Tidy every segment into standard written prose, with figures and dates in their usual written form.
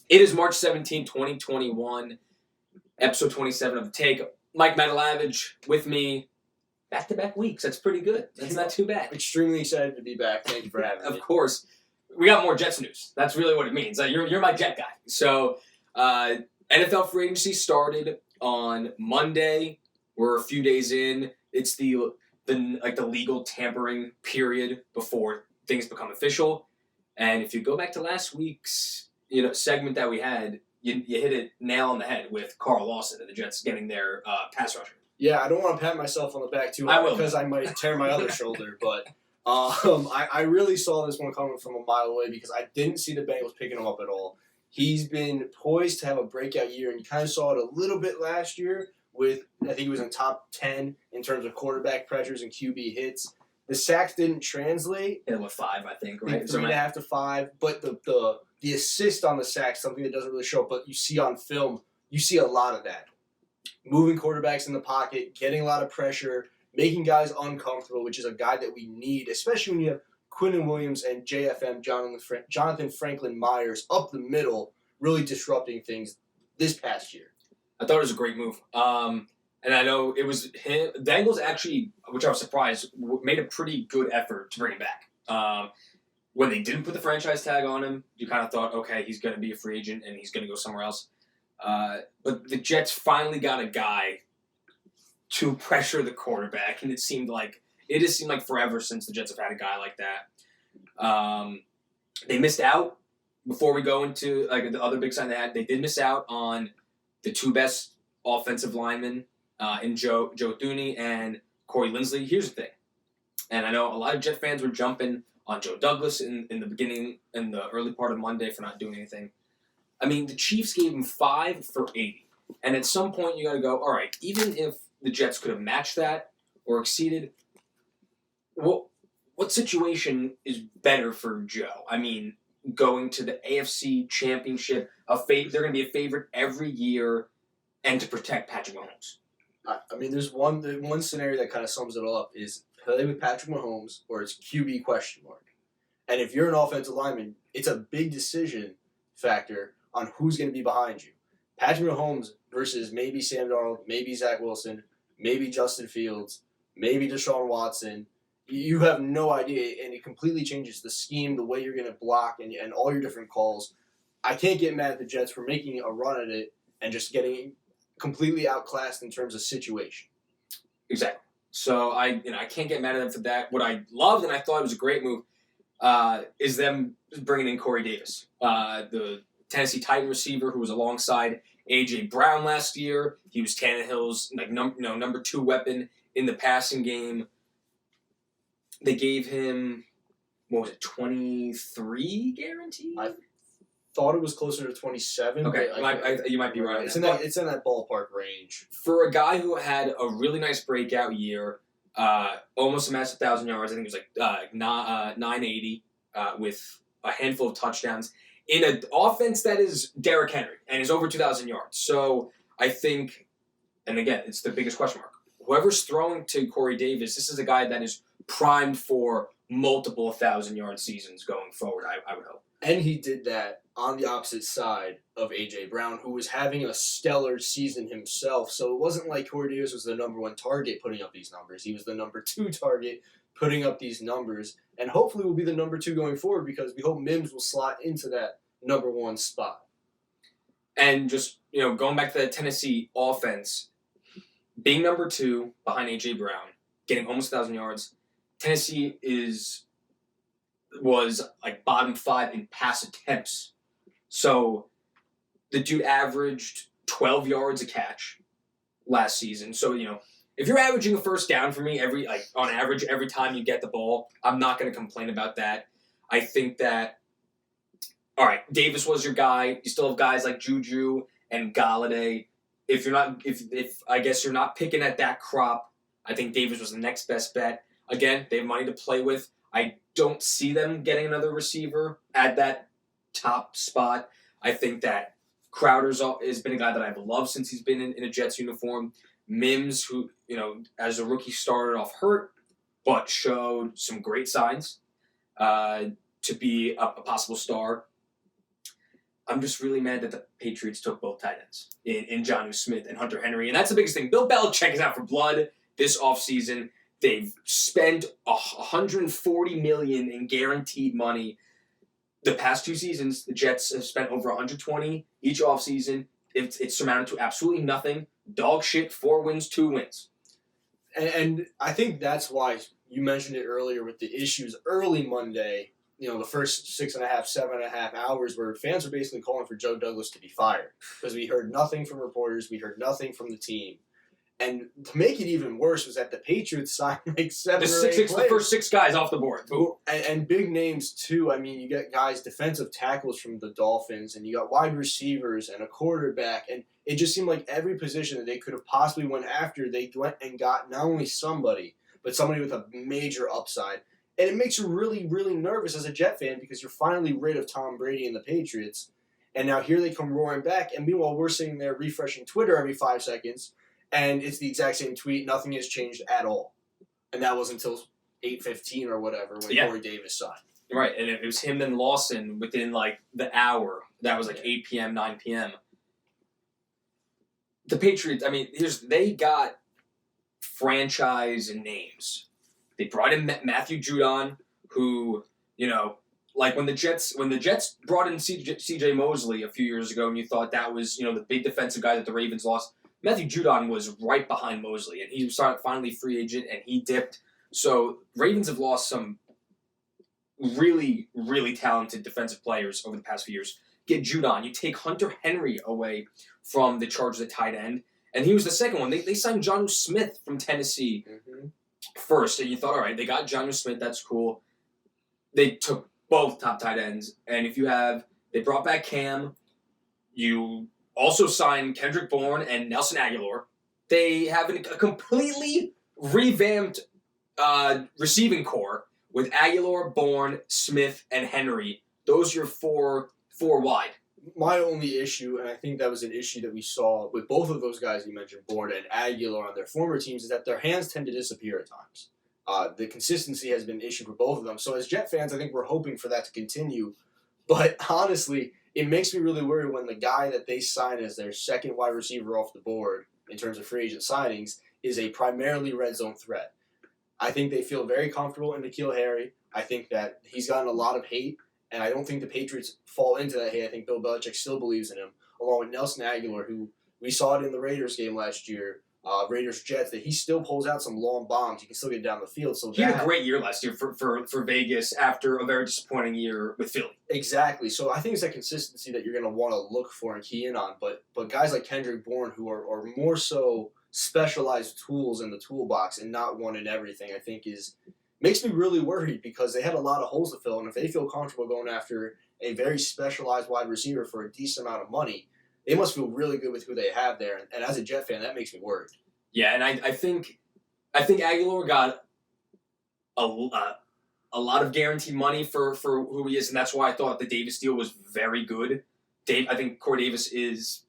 It is March 17, 2021, episode 27 of The Take. Mike Matalavage with me back-to-back weeks. That's pretty good. That's not too bad. Extremely excited to be back. Thank you for having me. Of course. We got more Jets news. That's really what it means. You're my Jet guy. So, NFL free agency started on Monday. We're a few days in. It's the legal tampering period before things become official. And if you go back to last week's segment that we had, you hit it nail on the head with Carl Lawson and the Jets getting their pass rusher. Yeah, I don't want to pat myself on the back too hard because I might tear my other shoulder, but I really saw this one coming from a mile away because I didn't see the Bengals picking him up at all. He's been poised to have a breakout year, and you kind of saw it a little bit last year with, I think he was in top 10 in terms of quarterback pressures and QB hits. The sacks didn't translate. Yeah, 5, I think, right? 3.5 to 5, but the assist on the sack, something that doesn't really show up, but you see on film, you see a lot of that. Moving quarterbacks in the pocket, getting a lot of pressure, making guys uncomfortable, which is a guy that we need, especially when you have Quinnen Williams and JFM, Jonathan Franklin Myers, up the middle, really disrupting things this past year. I thought it was a great move. And I know it was him. Bengals actually, which I was surprised, made a pretty good effort to bring him back. When they didn't put the franchise tag on him, you kind of thought, okay, he's going to be a free agent and he's going to go somewhere else. But the Jets finally got a guy to pressure the quarterback, and it just seemed like forever since the Jets have had a guy like that. They missed out before we go into the other big sign they had. They did miss out on the two best offensive linemen in Joe Thuney and Corey Linsley. Here's the thing, and I know a lot of Jet fans were jumping on Joe Douglas in the beginning, in the early part of Monday for not doing anything. I mean, the Chiefs gave him 5 for 80. And at some point, you got to go, all right, even if the Jets could have matched that or exceeded, what situation is better for Joe? I mean, going to the AFC Championship, they're going to be a favorite every year, and to protect Patrick Mahomes. I mean, there's one scenario that kind of sums it all up is play with Patrick Mahomes or it's QB question mark. And if you're an offensive lineman, it's a big decision factor on who's going to be behind you. Patrick Mahomes versus maybe Sam Darnold, maybe Zach Wilson, maybe Justin Fields, maybe Deshaun Watson. You have no idea, and it completely changes the scheme, the way you're going to block, and all your different calls. I can't get mad at the Jets for making a run at it and just getting completely outclassed in terms of situation. Exactly. So I can't get mad at them for that. What I loved, and I thought it was a great move, is them bringing in Corey Davis, the Tennessee Titan receiver who was alongside A.J. Brown last year. He was Tannehill's number 2 weapon in the passing game. They gave him, 23 guaranteed? I thought it was closer to 27. Okay, you might be right. It's in that ballpark range. For a guy who had a really nice breakout year, almost amassed 1,000 yards. I think it was 980 with a handful of touchdowns in an offense that is Derrick Henry and is over 2,000 yards. So I think, and again, it's the biggest question mark. Whoever's throwing to Corey Davis, this is a guy that is primed for multiple 1,000-yard seasons going forward, I would hope. And he did that on the opposite side of A.J. Brown, who was having a stellar season himself. So it wasn't like Corey Davis was the number 1 target putting up these numbers. He was the number 2 target putting up these numbers. And hopefully will be the number 2 going forward because we hope Mims will slot into that number 1 spot. And just, going back to the Tennessee offense, being number 2 behind A.J. Brown, getting almost 1,000 yards, Tennessee was like bottom 5 in pass attempts. So the dude averaged 12 yards a catch last season. So, if you're averaging a first down for me on average every time you get the ball, I'm not going to complain about that. I think that, all right, Davis was your guy. You still have guys like Juju and Galladay. If I guess you're not picking at that crop, I think Davis was the next best bet. Again, they have money to play with. I don't see them getting another receiver at that top spot. I think that Crowder's has been a guy that I've loved since he's been in a Jets uniform. Mims, who, as a rookie started off hurt, but showed some great signs to be a possible star. I'm just really mad that the Patriots took both tight ends in Jonnu Smith and Hunter Henry. And that's the biggest thing. Bill Belichick is out for blood this offseason. They've spent $140 million in guaranteed money. The past 2 seasons, the Jets have spent over $120 each offseason. It's surmounted to absolutely nothing. Dog shit, 4 wins, 2 wins. And I think that's why you mentioned it earlier with the issues early Monday. The first 6.5, 7.5 hours where fans were basically calling for Joe Douglas to be fired because we heard nothing from reporters, we heard nothing from the team. And to make it even worse was that the Patriots signed like 7 or 8 players. The first 6 guys off the board. And big names too. I mean, you got guys, defensive tackles from the Dolphins, and you got wide receivers and a quarterback. And it just seemed like every position that they could have possibly went after, they went and got not only somebody, but somebody with a major upside. And it makes you really, really nervous as a Jet fan because you're finally rid of Tom Brady and the Patriots. And now here they come roaring back. And meanwhile, we're sitting there refreshing Twitter every 5 seconds. And it's the exact same tweet. Nothing has changed at all. And that was until 8:15 or whatever when Corey Davis signed. Right. And it was him and Lawson within like the hour. That was like 8 p.m., 9 p.m. The Patriots, I mean, they got franchise names. They brought in Matthew Judon, who, like when the Jets brought in C.J. Mosley a few years ago, and you thought that was, the big defensive guy that the Ravens lost, Matthew Judon was right behind Mosley, and he was finally free agent, and he dipped. So Ravens have lost some really, really talented defensive players over the past few years. Get Judon. You take Hunter Henry away from the Chargers at tight end, and he was the second one. They signed Jonnu Smith from Tennessee. Mm-hmm. First, and you thought, all right, they got Jonnu Smith, that's cool. They took both top tight ends, and they brought back Cam. You also signed Kendrick Bourne and Nelson Aguilar. They have a completely revamped receiving core with Aguilar, Bourne, Smith, and Henry. Those are your four wide. My only issue, and I think that was an issue that we saw with both of those guys you mentioned, Bourne and Aguilar on their former teams, is that their hands tend to disappear at times. The consistency has been an issue for both of them. So as Jet fans, I think we're hoping for that to continue. But honestly, it makes me really worried when the guy that they sign as their second wide receiver off the board in terms of free agent signings is a primarily red zone threat. I think they feel very comfortable in N'Keal Harry. I think that he's gotten a lot of hate. And I don't think the Patriots fall into that hate. I think Bill Belichick still believes in him, along with Nelson Aguilar, who we saw it in the Raiders game last year, Raiders-Jets, that he still pulls out some long bombs. He can still get down the field. So he had a great year last year for Vegas after a very disappointing year with Philly. Exactly. So I think it's that consistency that you're going to want to look for and key in on. But guys like Kendrick Bourne, who are more so specialized tools in the toolbox and not one in everything, I think makes me really worried because they had a lot of holes to fill, and if they feel comfortable going after a very specialized wide receiver for a decent amount of money, they must feel really good with who they have there. And as a Jet fan, that makes me worried. Yeah, and I think Aguilar got a lot of guaranteed money for who he is, and that's why I thought the Davis deal was very good. I think Corey Davis is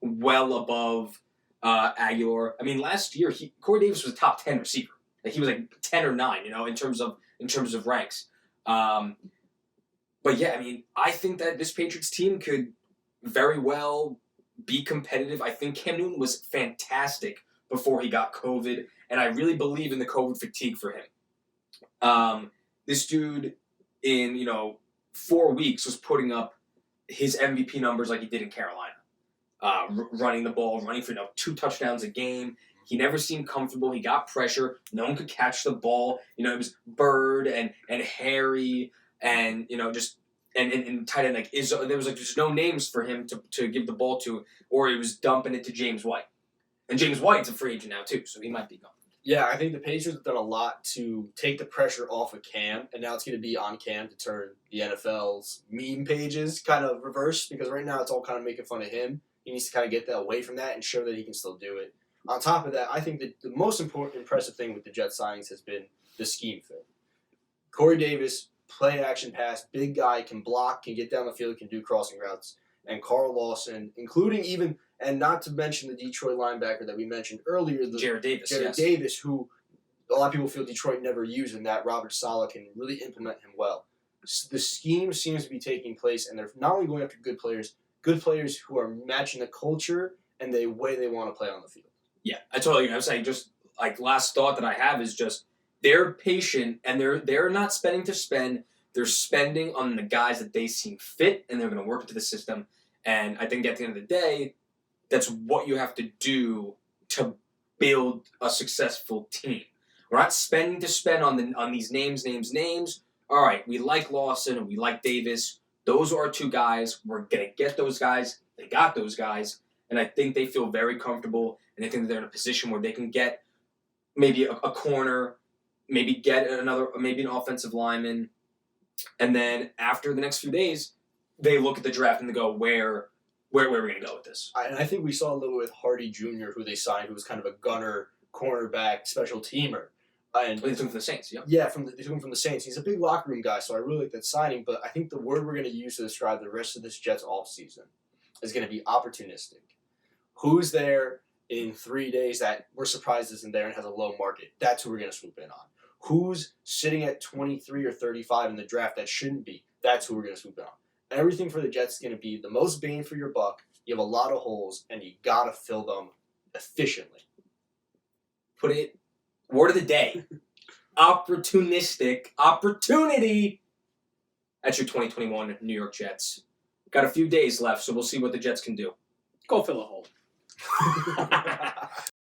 well above Aguilar. I mean, last year Corey Davis was a top 10 receiver. Like he was like 10 or 9, in terms of ranks. But yeah, I mean, I think that this Patriots team could very well be competitive. I think Cam Newton was fantastic before he got COVID, and I really believe in the COVID fatigue for him. This dude in 4 weeks was putting up his MVP numbers like he did in Carolina, running the ball, running for 2 touchdowns a game. He never seemed comfortable. He got pressure. No one could catch the ball. It was Bird and Harry and and tight end like Izzo. There was just no names for him to give the ball to, or he was dumping it to James White. And James White's a free agent now too, so he might be gone. Yeah, I think the Patriots have done a lot to take the pressure off of Cam, and now it's going to be on Cam to turn the NFL's meme pages kind of reverse, because right now it's all kind of making fun of him. He needs to kind of get that away from that and show that he can still do it. On top of that, I think that the most impressive thing with the Jet signings has been the scheme fit. Corey Davis, play action pass, big guy, can block, can get down the field, can do crossing routes. And Carl Lawson, including even, and not to mention the Detroit linebacker that we mentioned earlier, Jared Davis, Davis, who a lot of people feel Detroit never used, and that Robert Saleh can really implement him well. the scheme seems to be taking place, and they're not only going after good players who are matching the culture and the way they want to play on the field. Yeah, I totally. I'm saying just like last thought that I have is just they're patient and they're not spending to spend. They're spending on the guys that they seem fit, and they're going to work into the system. And I think at the end of the day, that's what you have to do to build a successful team. We're not spending to spend on these names. All right, we like Lawson and we like Davis. Those are our two guys. We're going to get those guys. They got those guys. And I think they feel very comfortable, and I think they're in a position where they can get maybe a corner, maybe get maybe an offensive lineman. And then after the next few days, they look at the draft and they go, where are we going to go with this? And I think we saw a little bit with Hardy Jr., who they signed, who was kind of a gunner, cornerback, special teamer. And They took him from the Saints, yeah. Yeah, they took him from the Saints. He's a big locker room guy, so I really like that signing. But I think the word we're going to use to describe the rest of this Jets offseason is going to be opportunistic. Who's there in 3 days that we're surprised isn't there and has a low market? That's who we're going to swoop in on. Who's sitting at 23 or 35 in the draft that shouldn't be? That's who we're going to swoop in on. Everything for the Jets is going to be the most bang for your buck. You have a lot of holes, and you got to fill them efficiently. Word of the day. Opportunistic. Opportunity. That's your 2021 New York Jets. Got a few days left, so we'll see what the Jets can do. Go fill a hole.